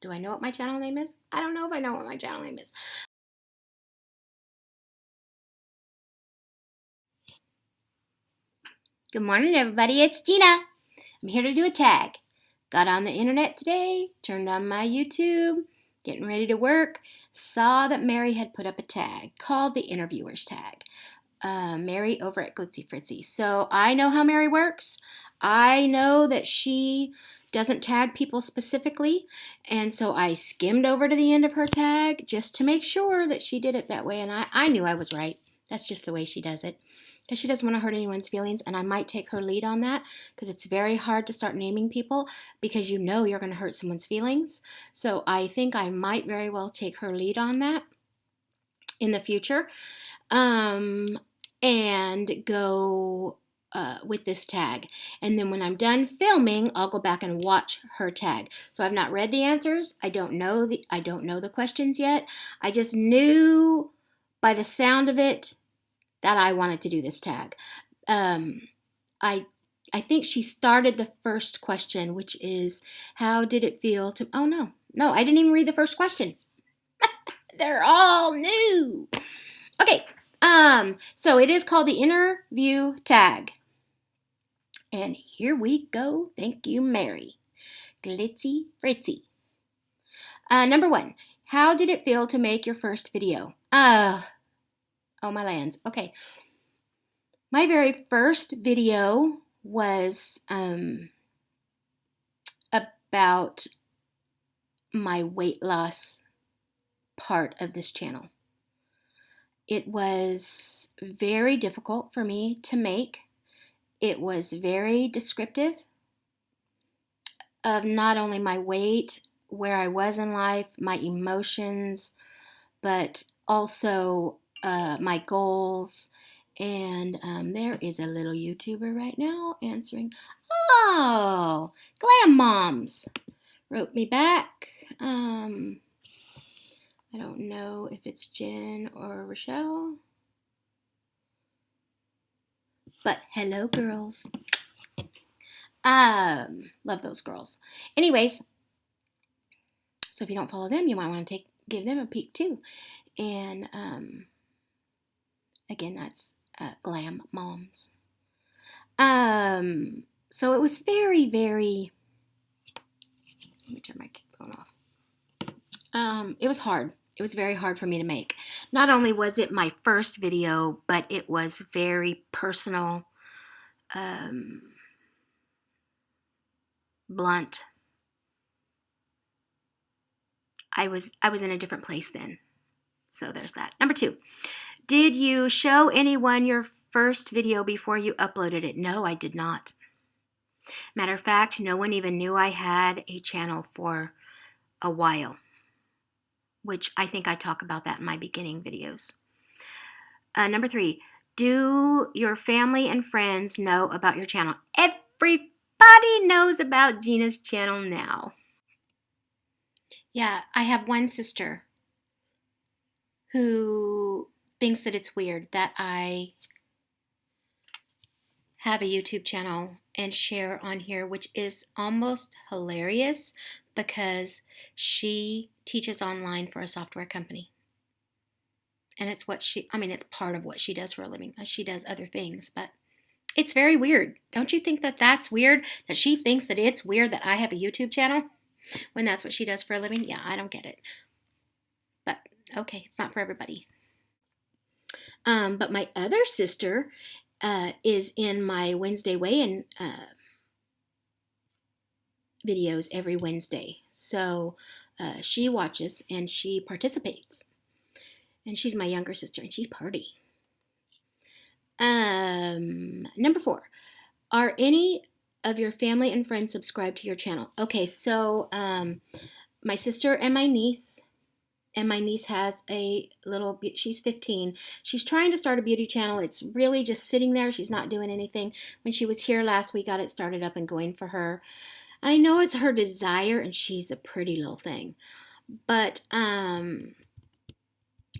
Do I know what my channel name is? I don't know if I know what my channel name is. Good morning, everybody. It's Gina. I'm here to do a tag. Got on the internet today, turned on my YouTube, getting ready to work, saw that Mary had put up a tag called the Interviewers tag. Mary over at Glitzy Fritzy. So I know how Mary works. I know that she doesn't tag people specifically, and so I skimmed over to the end of her tag just to make sure that she did it that way, and I knew I was right. That's just the way she does it, because she doesn't want to hurt anyone's feelings, and I might take her lead on that, because it's very hard to start naming people because you know you're going to hurt someone's feelings. So I think I might very well take her lead on that in the future. And go with this tag. And then when I'm done filming, I'll go back and watch her tag. So I've not read the answers. I don't know the questions yet. I just knew by the sound of it that I wanted to do this tag. I think she started the first question, which is, how did it feel to... Oh, no, I didn't even read the first question. They're all new. Okay, so it is called the Interview tag. And here we go. Thank you, Mary. Glitzy Fritzy. Number 1, how did it feel to make your first video? Oh, my lands. Okay. My very first video was about my weight loss part of this channel. It was very difficult for me to make. It was very descriptive of not only my weight, where I was in life, my emotions, but also my goals. And there is a little YouTuber right now answering. Oh, Glam Moms wrote me back. I don't know if it's Jen or Rochelle. But hello, girls. Love those girls. Anyways, so if you don't follow them, you might want to give them a peek too. And again, that's Glam Moms. So it was very, very... Let me turn my phone off. It was hard. It was very hard for me to make. Not only was it my first video, but it was very personal, blunt. I was in a different place then. So there's that. Number 2, did you show anyone your first video before you uploaded it? No, I did not. Matter of fact, no one even knew I had a channel for a while, which I think I talk about that in my beginning videos. Number 3, do your family and friends know about your channel? Everybody knows about Gina's channel now. Yeah, I have one sister who thinks that it's weird that I have a YouTube channel and share on here, which is almost hilarious because she teaches online for a software company. And it's it's part of what she does for a living. She does other things, but it's very weird. Don't you think that that's weird? That she thinks that it's weird that I have a YouTube channel when that's what she does for a living? Yeah, I don't get it. But okay, it's not for everybody. But my other sister is in my Wednesday weigh-in videos every Wednesday. So she watches and she participates. And she's my younger sister and she's party. Number 4, are any of your family and friends subscribed to your channel? Okay, so my sister and my niece has a little, she's 15. She's trying to start a beauty channel. It's really just sitting there. She's not doing anything. When she was here last, we got it started up and going for her. I know it's her desire, and she's a pretty little thing. But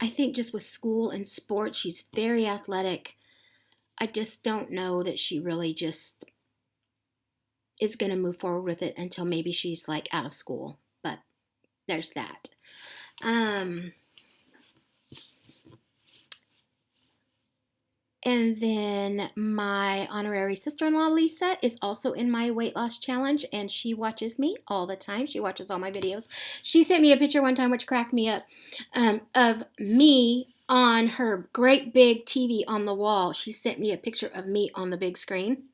I think just with school and sports, she's very athletic. I just don't know that she really just is going to move forward with it until maybe she's like out of school. But there's that. And then my honorary sister-in-law, Lisa, is also in my weight loss challenge, and she watches me all the time. She watches all my videos. She sent me a picture one time, which cracked me up, of me on her great big TV on the wall. She sent me a picture of me on the big screen.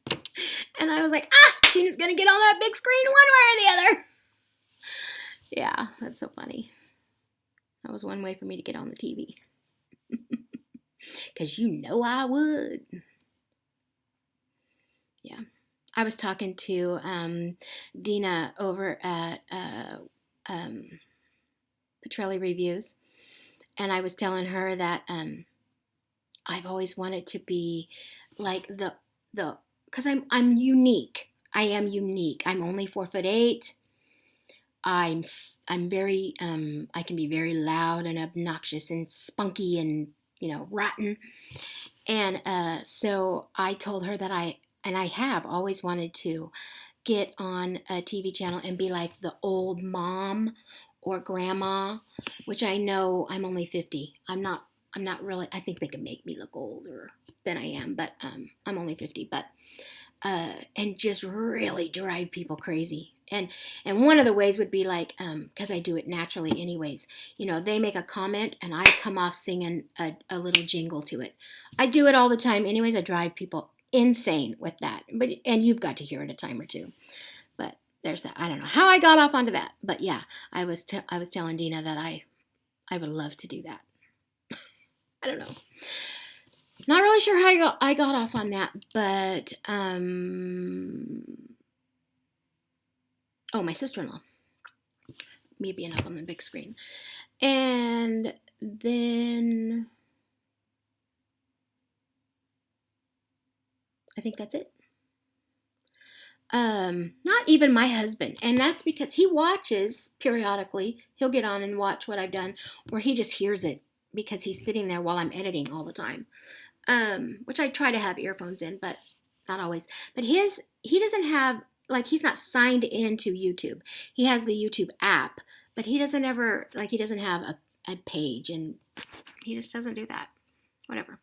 And I was like, Gina's going to get on that big screen one way or the other. Yeah, that's so funny. That was one way for me to get on the TV. Because you know I would. Yeah. I was talking to Dina over at Petrelli Reviews, and I was telling her that I've always wanted to be like the because I'm unique. I am unique. I'm only 4'8". I'm very I can be very loud and obnoxious and spunky and rotten. And so I told her that I have always wanted to get on a TV channel and be like the old mom or grandma, which I know I'm only 50. I'm not really, I think they can make me look older than I am, but I'm only 50. But and just really drive people crazy. And one of the ways would be like, because I do it naturally anyways, they make a comment and I come off singing a little jingle to it. I do it all the time anyways. I drive people insane with that. And you've got to hear it a time or two. But there's that. I don't know how I got off onto that. But yeah, I was telling Dina that I would love to do that. I don't know. Not really sure how I got off on that, but my sister-in-law, me being up on the big screen. And then I think that's it. Not even my husband, and that's because he watches periodically. He'll get on and watch what I've done, or he just hears it because he's sitting there while I'm editing all the time. Which I try to have earphones in, but not always. But he doesn't have, like, he's not signed into YouTube. He has the YouTube app, but he doesn't have a page, and he just doesn't do that. Whatever.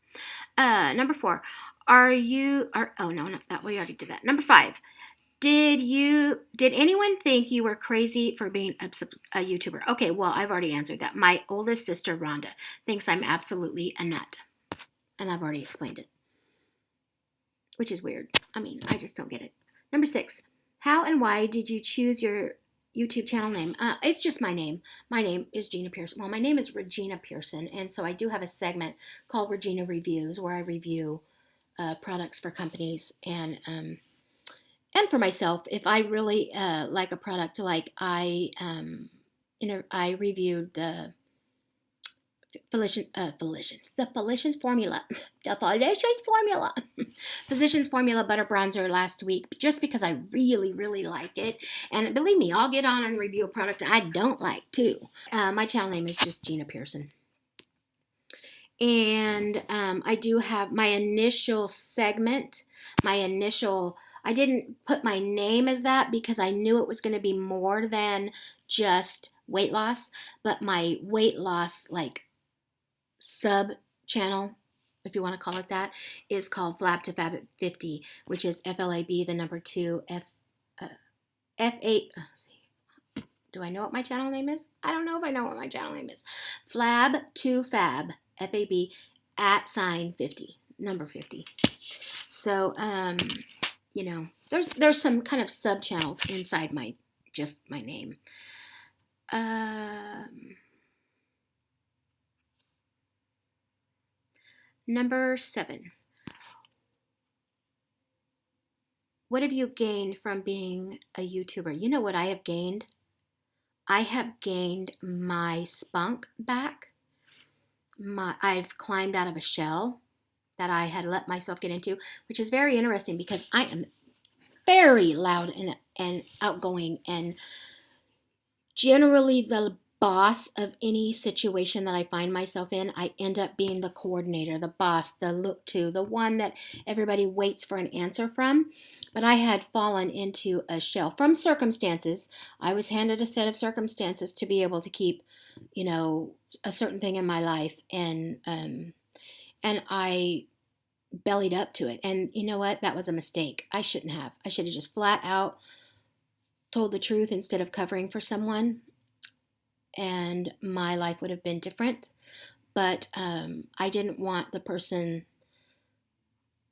Number 4, oh no, not that, we already did that. Number 5, did anyone think you were crazy for being a YouTuber? Okay, well, I've already answered that. My oldest sister, Rhonda, thinks I'm absolutely a nut. And I've already explained it, which is weird. I mean, I just don't get it. Number 6, how and why did you choose your YouTube channel name? It's just my name. My name is Gina Pearson. Well, my name is Regina Pearson, and so I do have a segment called Regina Reviews where I review products for companies and for myself. If I really like a product, like I reviewed the Physicians Formula Butter Bronzer last week, just because I really, really like it. And believe me, I'll get on and review a product I don't like too. My channel name is just Gina Pearson. And I do have my initial segment, I didn't put my name as that because I knew it was going to be more than just weight loss, but my weight loss, like, sub channel, if you want to call it that, is called Flab to Fab at 50, which is FLAB, the number 2, F8. Do I know what my channel name is? I don't know if I know what my channel name is. Flab to Fab, FAB, at sign 50, number 50. So, there's some kind of sub channels inside my name. Number 7. What have you gained from being a YouTuber? You know what I have gained? I have gained my spunk back. I've climbed out of a shell that I had let myself get into, which is very interesting because I am very loud and outgoing, and generally the boss of any situation that I find myself in. I end up being the coordinator, the boss, the look to, the one that everybody waits for an answer from. But I had fallen into a shell from circumstances. I was handed a set of circumstances to be able to keep, a certain thing in my life, and I bellied up to it. And you know what? That was a mistake. I shouldn't have. I should have just flat out told the truth instead of covering for someone, and my life would have been different. But I didn't want the person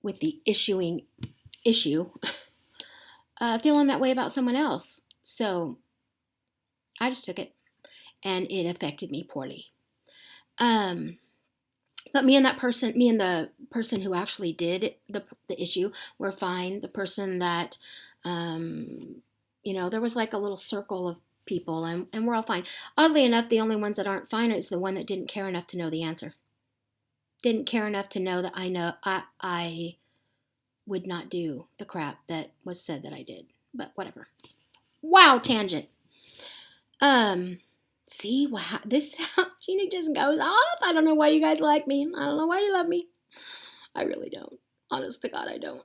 with the issue feeling that way about someone else. So I just took it, and it affected me poorly. Um, but me and the person who actually did the issue were fine. The person that, there was like a little circle of people, and we're all fine. Oddly enough, the only ones that aren't fine is the one that didn't care enough to know the answer. Didn't care enough to know that I would not do the crap that was said that I did. But whatever. Wow, tangent. See, wow, this Gina just goes off. I don't know why you guys like me. I don't know why you love me. I really don't. Honest to God, I don't.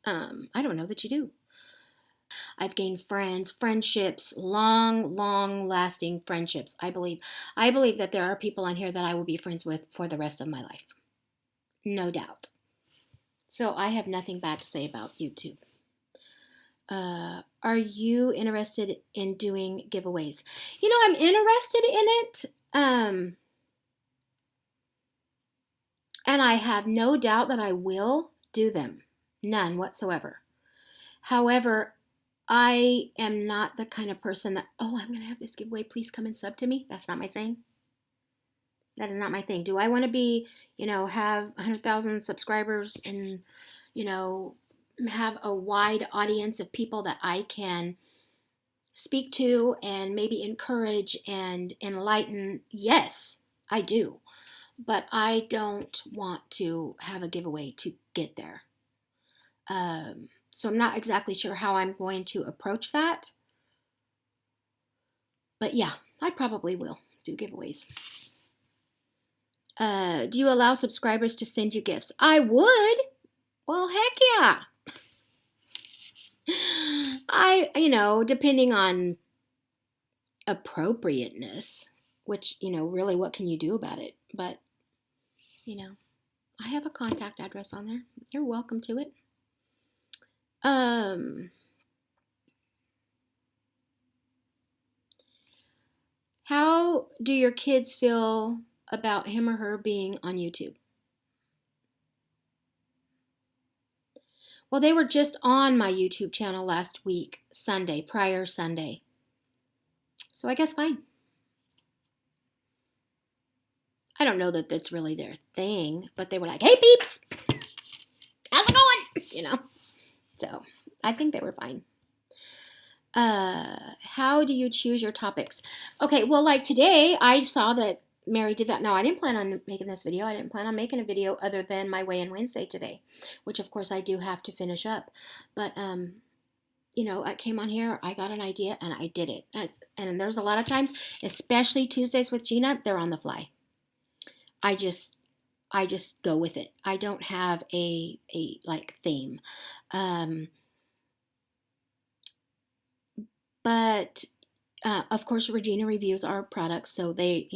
I don't know that you do. I've gained friendships, long, lasting friendships. I believe that there are people on here that I will be friends with for the rest of my life. No doubt. So I have nothing bad to say about YouTube. Are you interested in doing giveaways? I'm interested in it. And I have no doubt that I will do them. None whatsoever. However, I am not the kind of person that, I'm going to have this giveaway. Please come and sub to me. That's not my thing. That is not my thing. Do I want to be, have 100,000 subscribers and, have a wide audience of people that I can speak to and maybe encourage and enlighten? Yes, I do. But I don't want to have a giveaway to get there. So I'm not exactly sure how I'm going to approach that. But yeah, I probably will do giveaways. Do you allow subscribers to send you gifts? I would. Well, heck yeah. Depending on appropriateness, which, really what can you do about it? But, I have a contact address on there. You're welcome to it. How do your kids feel about him or her being on YouTube? Well, they were just on my YouTube channel last week, prior Sunday. So I guess fine. I don't know that that's really their thing, but they were like, hey, peeps, how's it going? So I think they were fine. How do you choose your topics? Okay, well, like today, I saw that Mary did that. No, I didn't plan on making this video. I didn't plan on making a video other than my Weigh-In Wednesday today, which of course I do have to finish up. But, I came on here, I got an idea, and I did it. And there's a lot of times, especially Tuesdays with Gina, they're on the fly. I just go with it. I don't have a theme. But of course, Regina reviews our products, so they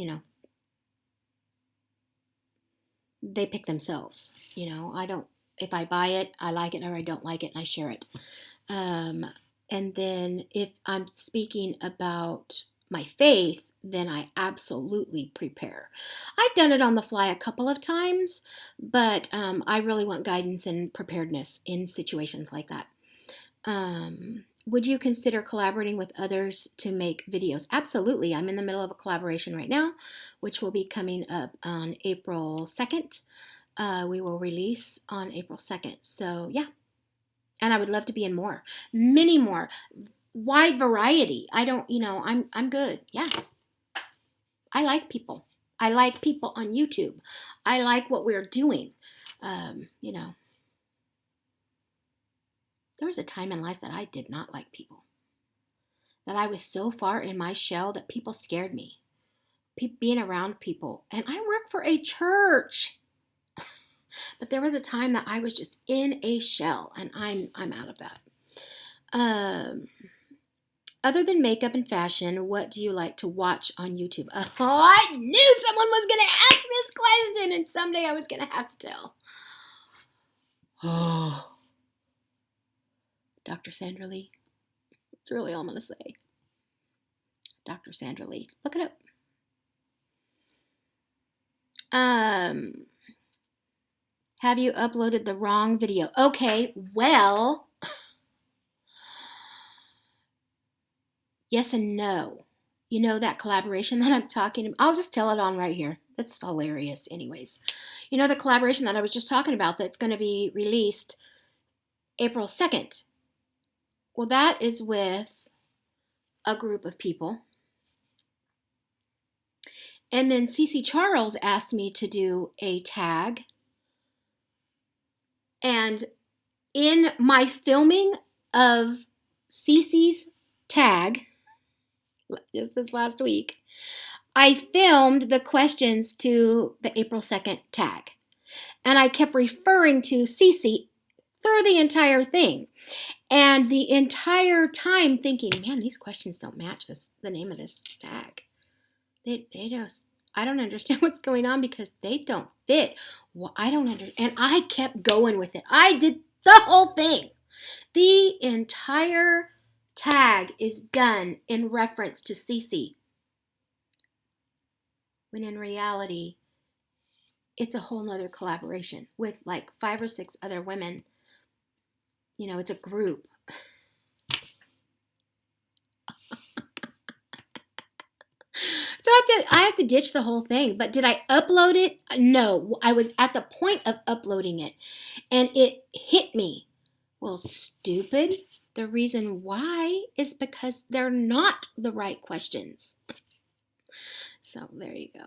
pick themselves. I don't, if I buy it, I like it, or I don't like it, and I share it. And then if I'm speaking about my faith, then I absolutely prepare. I've done it on the fly a couple of times, but I really want guidance and preparedness in situations like that. Would you consider collaborating with others to make videos? Absolutely. I'm in the middle of a collaboration right now, which will be coming up on April 2nd. We will release on April 2nd. So yeah. And I would love to be in more. Many more. Wide variety. I don't, I'm good. Yeah. I like people. I like people on YouTube. I like what we're doing. There was a time in life that I did not like people. that I was so far in my shell that people scared me. Being around people. And I work for a church. But there was a time that I was just in a shell, and I'm out of that. Other than makeup and fashion, what do you like to watch on YouTube? Oh, I knew someone was going to ask this question, and someday I was going to have to tell. Oh, Dr. Sandra Lee. That's really all I'm going to say. Dr. Sandra Lee. Look it up. Have you uploaded the wrong video? Okay, well, yes and no. You know that collaboration that I'm talking about? I'll just tell it on right here. That's hilarious anyways. You know the collaboration that I was just talking about that's going to be released April 2nd? Well, that is with a group of people. And then Cece Charles asked me to do a tag. And in my filming of Cece's tag, just this last week, I filmed the questions to the April 2nd tag. And I kept referring to Cece through the entire thing. And the entire time thinking, man, these questions don't match the name of this tag. They just, I don't understand what's going on because they don't fit. Well, I don't understand. And I kept going with it. I did the whole thing. The entire tag is done in reference to Cece. When in reality, it's a whole nother collaboration with like 5 or 6 other women. You know, it's a group. So I have to ditch the whole thing. But did I upload it? No, I was at the point of uploading it. And it hit me. Well, stupid. The reason why is because they're not the right questions. So there you go.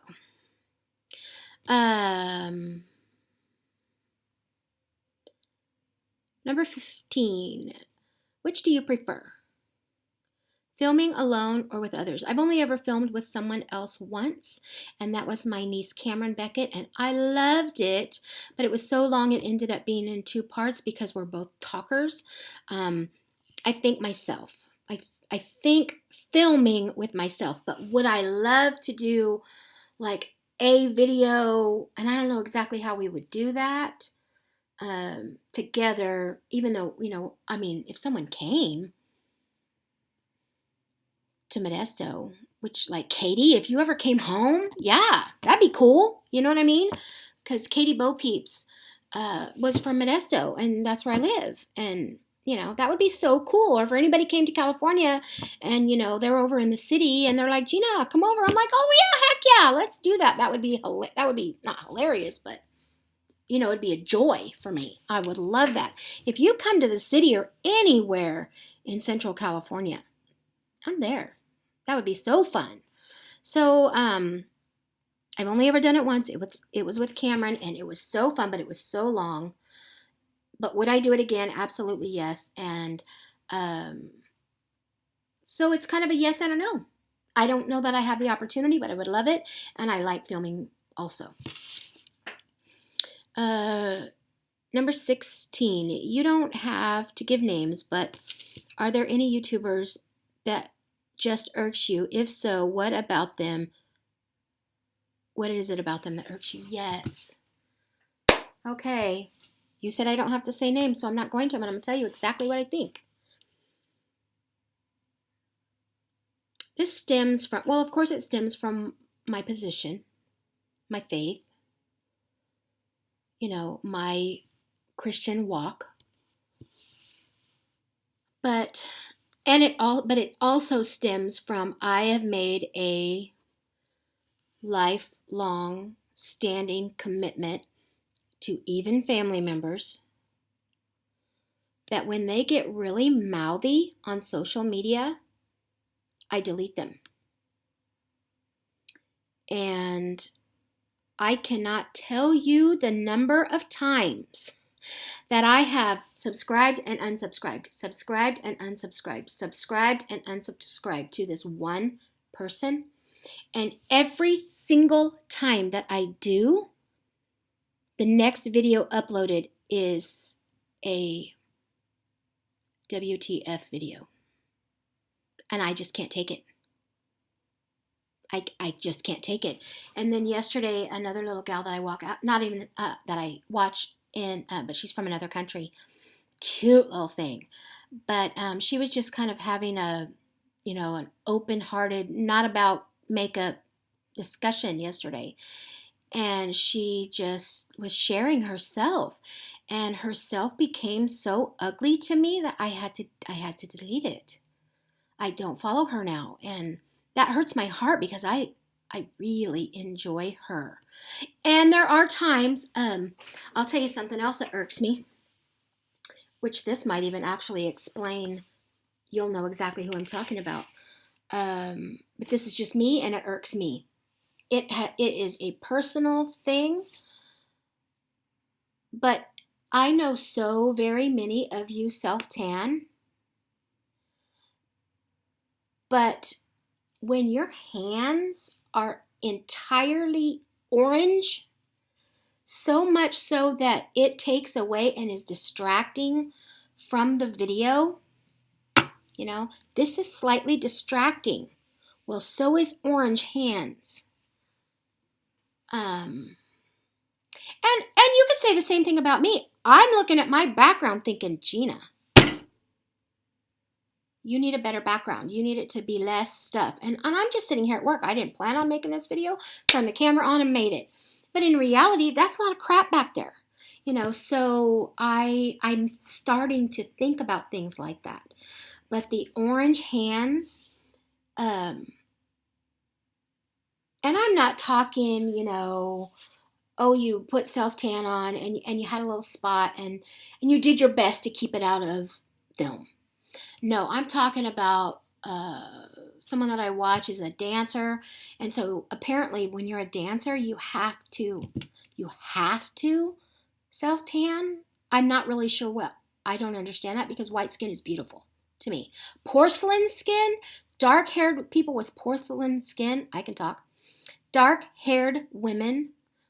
Number 15. Which do you prefer? Filming alone or with others? I've only ever filmed with someone else once, and that was my niece Cameron Beckett, and I loved it, but it was so long it ended up being in 2 parts because we're both talkers. I think myself. I think filming with myself, but would I love to do like a video, and I don't know exactly how we would do that together, even though, you know, I mean, if someone came to Modesto, which like Katie, if you ever came home, yeah, that'd be cool. You know what I mean? Because Katie Bo Peeps was from Modesto, and that's where I live. And, you know, that would be so cool. Or if anybody came to California and, you know, they're over in the city and they're like, Gina, come over. I'm like, oh, yeah, heck yeah, let's do that. That would be not hilarious, but, you know, it'd be a joy for me. I would love that. If you come to the city or anywhere in Central California, I'm there. That would be so fun. So, I've only ever done it once. It was with Cameron, and it was so fun, but it was so long. But would I do it again? Absolutely yes. And so it's kind of a yes and a no. I don't know that I have the opportunity, but I would love it, and I like filming also. Number 16. You don't have to give names, but are there any YouTubers that just irks you? If so, what about them? What is it about them that irks you? Yes. Okay. You said I don't have to say names, so I'm not going to, but I'm going to tell you exactly what I think. This stems from, well, of course it stems from my position, my faith, you know, my Christian walk. But it also stems from I have made a lifelong standing commitment to even family members that when they get really mouthy on social media, I delete them. And I cannot tell you the number of times that I have subscribed and unsubscribed, subscribed and unsubscribed, subscribed and unsubscribed to this one person. And every single time that I do, the next video uploaded is a WTF video. And I just can't take it. I just can't take it. And then yesterday, another little gal that I walk out, not even that I watch in, but she's from another country. Cute little thing. But she was just kind of having an open-hearted, not about makeup discussion yesterday. And she just was sharing herself. And herself became so ugly to me that I had to delete it. I don't follow her now. And that hurts my heart because I really enjoy her. And there are times, I'll tell you something else that irks me, which this might even actually explain. You'll know exactly who I'm talking about. But this is just me, and it irks me. It is a personal thing, but I know so very many of you self-tan, but when your hands are entirely orange, so much so that it takes away and is distracting from the video, this is slightly distracting. Well, so is orange hands. And you could say the same thing about me. I'm looking at my background thinking, Gina, you need a better background. You need it to be less stuff. And I'm just sitting here at work. I didn't plan on making this video. Turned the camera on and made it. But in reality, that's a lot of crap back there. So I'm starting to think about things like that. But the orange hands, and I'm not talking, you put self-tan on and you had a little spot and you did your best to keep it out of film. No, I'm talking about someone that I watch is a dancer. And so apparently when you're a dancer, you have to self-tan. I'm not really sure what. I don't understand that because white skin is beautiful to me. Porcelain skin, dark-haired people with porcelain skin, I can talk. Dark-haired women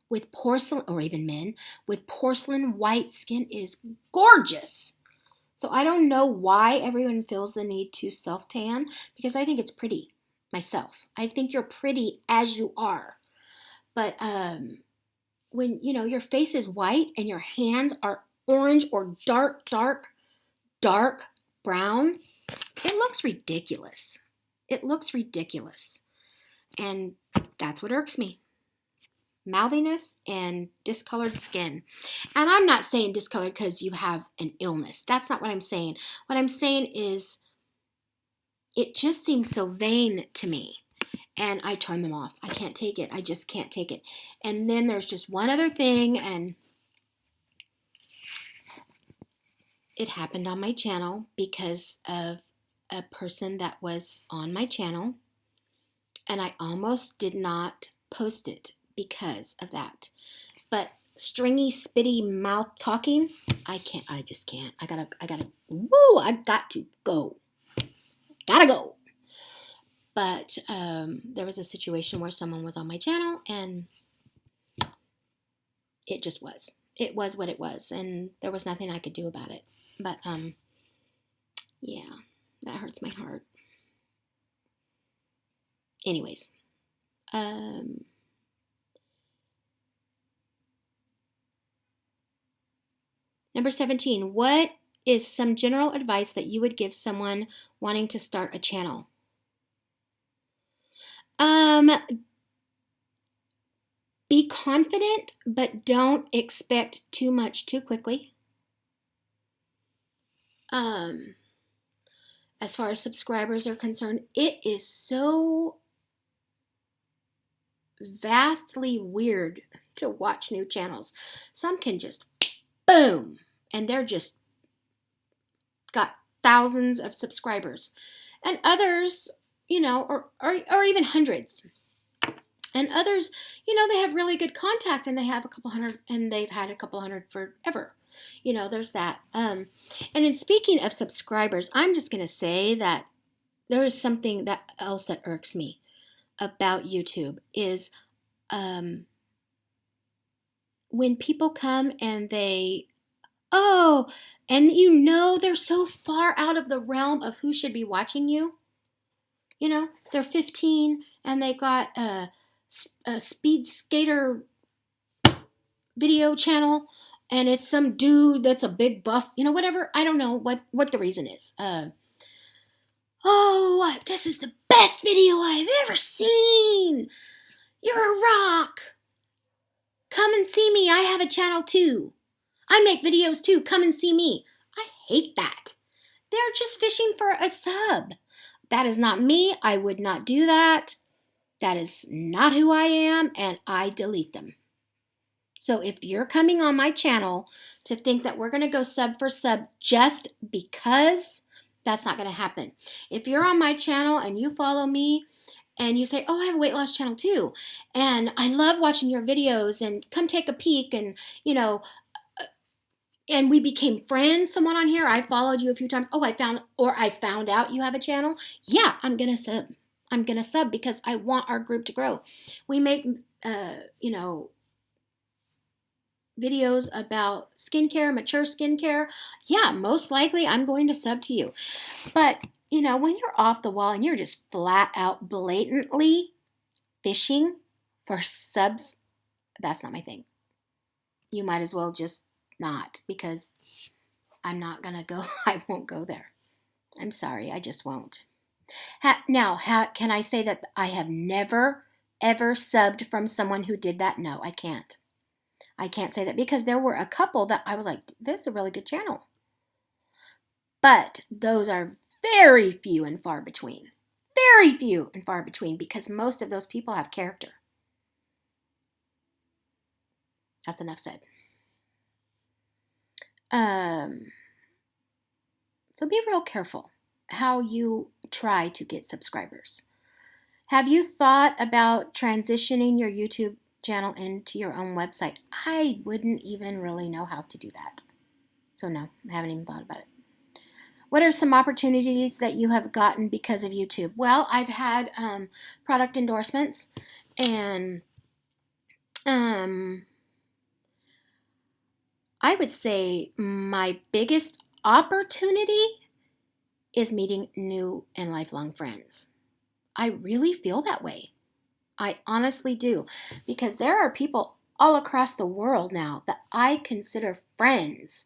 with porcelain, or even men, with porcelain white skin is gorgeous. So I don't know why everyone feels the need to self-tan, because I think it's pretty myself. I think you're pretty as you are. But when, your face is white and your hands are orange or dark brown, it looks ridiculous. It looks ridiculous. And that's what irks me. Mouthiness and discolored skin. And I'm not saying discolored because you have an illness. That's not what I'm saying. What I'm saying is it just seems so vain to me. And I turn them off. I can't take it. I just can't take it. And then there's just one other thing, and it happened on my channel because of a person that was on my channel. And I almost did not post it because of that. But stringy, spitty mouth talking, I just can't. I got to go. Gotta go. But there was a situation where someone was on my channel and it just was. It was what it was, and there was nothing I could do about it. But yeah, that hurts my heart. Anyways, number 17, what is some general advice that you would give someone wanting to start a channel? Be confident, but don't expect too much too quickly. As far as subscribers are concerned, it is so vastly weird to watch new channels. Some can just boom, and they're just got thousands of subscribers, and others, or even hundreds. And others, they have really good contact and they have a couple hundred, and they've had a couple hundred forever. There's that. And in speaking of subscribers, I'm just going to say that there is something that else that irks me about YouTube is um, when people come and and they're so far out of the realm of who should be watching you. They're 15 and they got a speed skater video channel, and it's some dude that's a big buff, whatever. I don't know what the reason is. This is the best video I've ever seen. You're a rock. Come and see me. I have a channel too. I make videos too. Come and see me. I hate that. They're just fishing for a sub. That is not me. I would not do that. That is not who I am, and I delete them. So if you're coming on my channel to think that we're going to go sub for sub just because, that's not going to happen. If you're on my channel and you follow me and you say, I have a weight loss channel too, and I love watching your videos, and come take a peek, and and we became friends, someone on here, I followed you a few times, I found out you have a channel, yeah, I'm going to sub. I'm going to sub because I want our group to grow. We make, videos about skincare, mature skincare. Yeah, most likely I'm going to sub to you. But, when you're off the wall and you're just flat out blatantly fishing for subs, that's not my thing. You might as well just not, because I'm not going to go. I won't go there. I'm sorry. I just won't. Can I say that I have never, ever subbed from someone who did that? No, I can't. I can't say that, because there were a couple that I was like, this is a really good channel. But those are very few and far between. Very few and far between, because most of those people have character. That's enough said. So be real careful how you try to get subscribers. Have you thought about transitioning your YouTube channel into your own website? I wouldn't even really know how to do that. So no, I haven't even thought about it. What are some opportunities that you have gotten because of YouTube? Well, I've had product endorsements, and I would say my biggest opportunity is meeting new and lifelong friends. I really feel that way. I honestly do, because there are people all across the world now that I consider friends.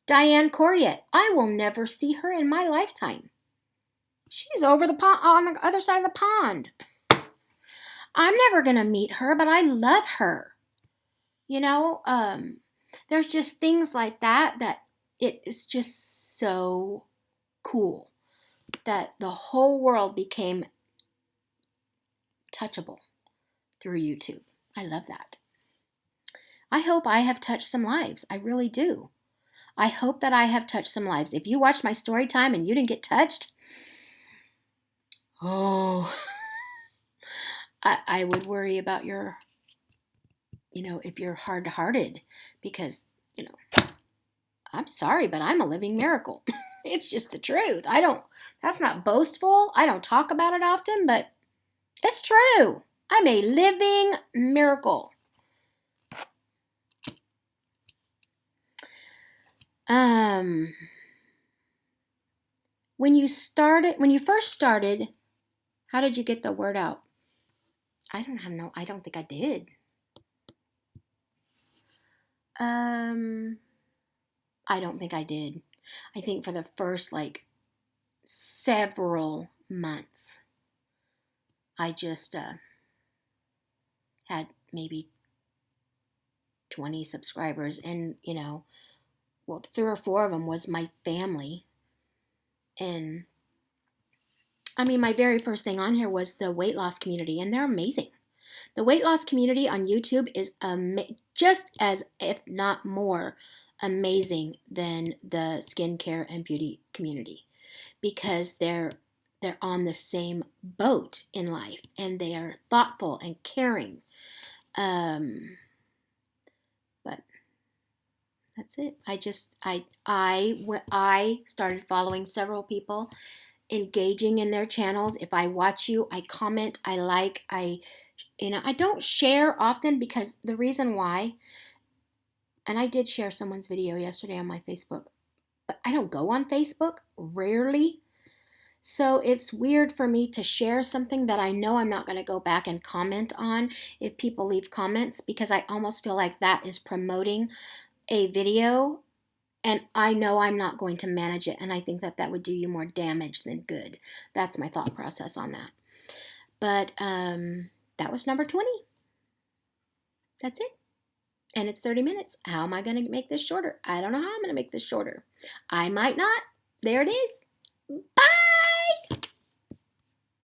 Diane Corriette, I will never see her in my lifetime. She's over the pond, on the other side of the pond. I'm never going to meet her, but I love her. There's just things like that it is just so cool that the whole world became touchable through YouTube. I love that. I hope I have touched some lives. I really do. I hope that I have touched some lives. If you watched my story time and you didn't get touched, I would worry about your, if you're hard-hearted, because, I'm sorry, but I'm a living miracle. It's just the truth. That's not boastful. I don't talk about it often, but it's true. I'm a living miracle. When you first started, how did you get the word out? I don't think I did. I don't think I did. I think for the first several months, I just had maybe 20 subscribers, and 3 or 4 of them was my family. And my very first thing on here was the weight loss community, and they're amazing. The weight loss community on YouTube is just as, if not more, amazing than the skincare and beauty community, because they're on the same boat in life, and they are thoughtful and caring. But That's it. I started following several people, engaging in their channels. If I watch you, I comment, I like, I don't share often because the reason why, and I did share someone's video yesterday on my Facebook, but I don't go on Facebook, rarely. So it's weird for me to share something that I know I'm not going to go back and comment on if people leave comments, because I almost feel like that is promoting a video and I know I'm not going to manage it, and I think that that would do you more damage than good. That's my thought process on that. But that was number 20. That's it. And it's 30 minutes. How am I going to make this shorter? I don't know how I'm going to make this shorter. I might not. There it is. Bye.